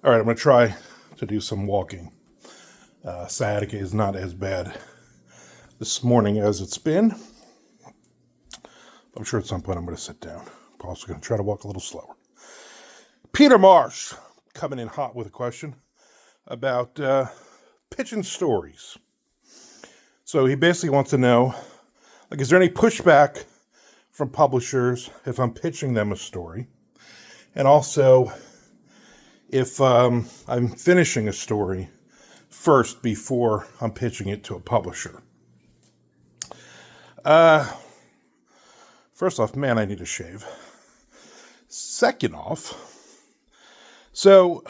All right, I'm going to try to do some walking. Sciatica is not as bad this morning as it's been. I'm sure at some point I'm going to sit down. I'm also going to try to walk a little slower. Peter Marsh coming in hot with a question about pitching stories. So he basically wants to know, is there any pushback from publishers if I'm pitching them a story? And also, if I'm finishing a story first before I'm pitching it to a publisher. First off, man, I need a shave. Second off, so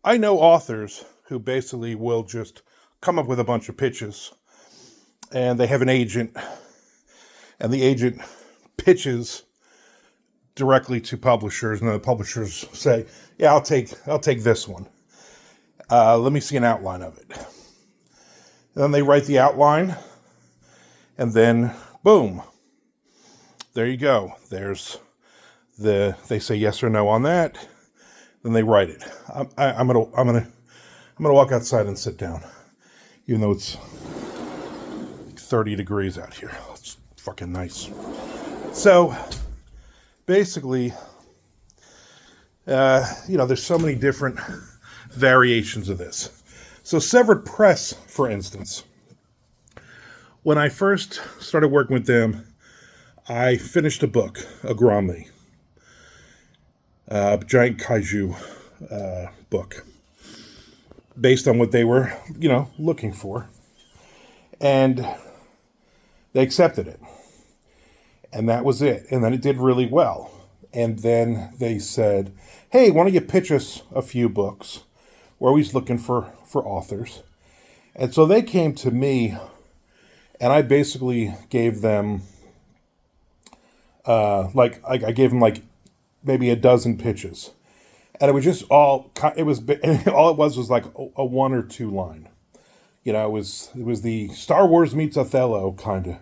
I know authors who basically will just come up with a bunch of pitches, and they have an agent, and the agent pitches directly to publishers, and the publishers say, "Yeah, I'll take this one. Let me see an outline of it." And then they write the outline, and then boom, there you go. They say yes or no on that. Then they write it. I'm gonna walk outside and sit down, even though it's 30 degrees out here. It's fucking nice. So basically, there's so many different variations of this. So Severed Press, for instance, when I first started working with them, I finished a book, a Gromley, giant kaiju book, based on what they were, looking for. And they accepted it. And that was it. And then it did really well. And then they said, "Hey, why don't you pitch us a few books? We're always looking for authors." And so they came to me, and I basically gave them, I gave them maybe a dozen pitches. And it was just all it was like a 1 or 2 line. It was the Star Wars meets Othello kind of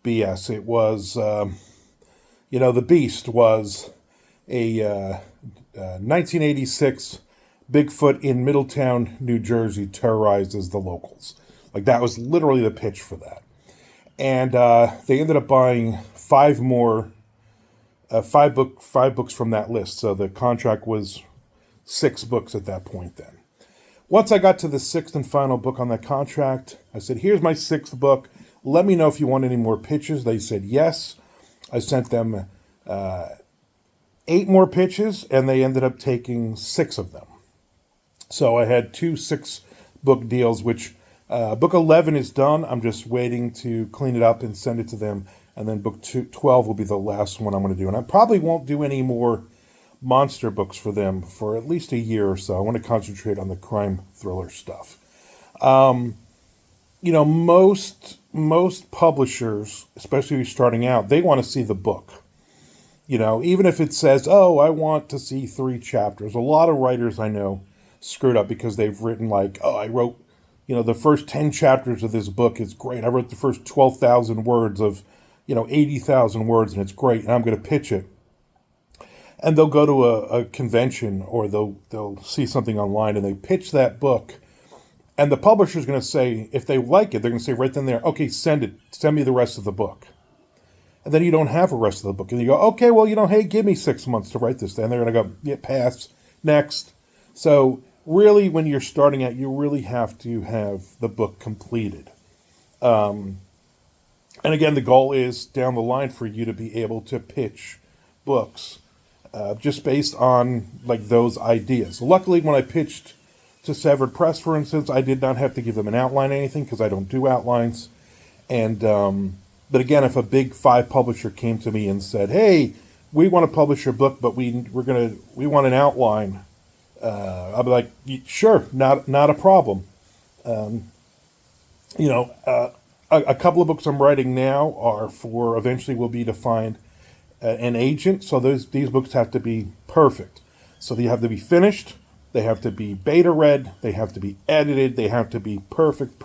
BS. It was, The Beast was a 1986 Bigfoot in Middletown, New Jersey, terrorizes the locals. That was literally the pitch for that. And they ended up buying 5 books from that list. So the contract was 6 books at that point then. Once I got to the 6th and final book on that contract, I said, "Here's my 6th book. Let me know if you want any more pitches." They said yes. I sent them 8 more pitches, and they ended up taking 6 of them. So I had 2 6-book deals, which book 11 is done. I'm just waiting to clean it up and send it to them. And then book 12 will be the last one I'm going to do. And I probably won't do any more monster books for them for at least a year or so. I want to concentrate on the crime thriller stuff. Most publishers, especially if you're starting out, they want to see the book. Even if it says, "Oh, I want to see 3 chapters." A lot of writers I know screwed up because they've written "Oh, I wrote, the first 10 chapters of this book is great. I wrote the first 12,000 words of, 80,000 words, and it's great, and I'm going to pitch it." And they'll go to a convention, or they'll see something online, and they pitch that book. And the publisher's going to say, if they like it, they're going to say right then and there, "Okay, send me the rest of the book." And then you don't have the rest of the book. And you go, "Okay, well, hey, give me 6 months to write this." And they're going to go, "Yeah, pass, next." So really, when you're starting out, you really have to have the book completed. And again, the goal is down the line for you to be able to pitch books just based on those ideas. Luckily, when I pitched to Severed Press, for instance, I did not have to give them an outline or anything because I don't do outlines. And but again, if a big 5 publisher came to me and said, "Hey, we want to publish your book, but we want an outline," I'll be like, "Sure, not a problem." A couple of books I'm writing now are for, eventually will be to find an agent. So these books have to be perfect. So they have to be finished. They have to be beta read. They have to be edited. They have to be perfect,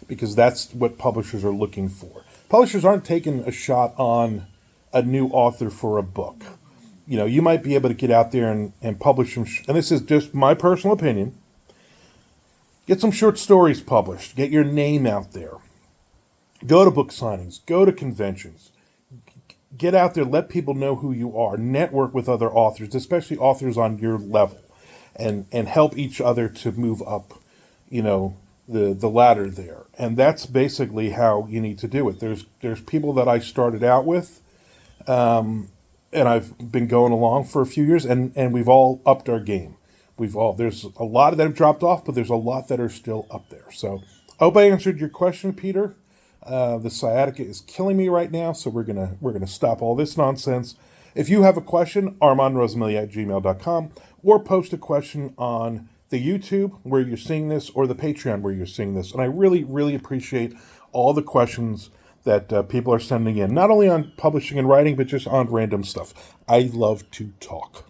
because that's what publishers are looking for. Publishers aren't taking a shot on a new author for a book. You might be able to get out there and publish some, and this is just my personal opinion, get some short stories published, get your name out there, go to book signings, go to conventions, get out there, let people know who you are, network with other authors, especially authors on your level, and help each other to move up, the ladder there. And that's basically how you need to do it. There's people that I started out with, and I've been going along for a few years, and we've all upped our game. There's a lot that have dropped off, but there's a lot that are still up there. So I hope I answered your question, Peter. The sciatica is killing me right now, so we're gonna stop all this nonsense. If you have a question, armandrosamilia@gmail.com, or post a question on the YouTube where you're seeing this, or the Patreon where you're seeing this. And I really, really appreciate all the questions that people are sending in, not only on publishing and writing, but just on random stuff. I love to talk.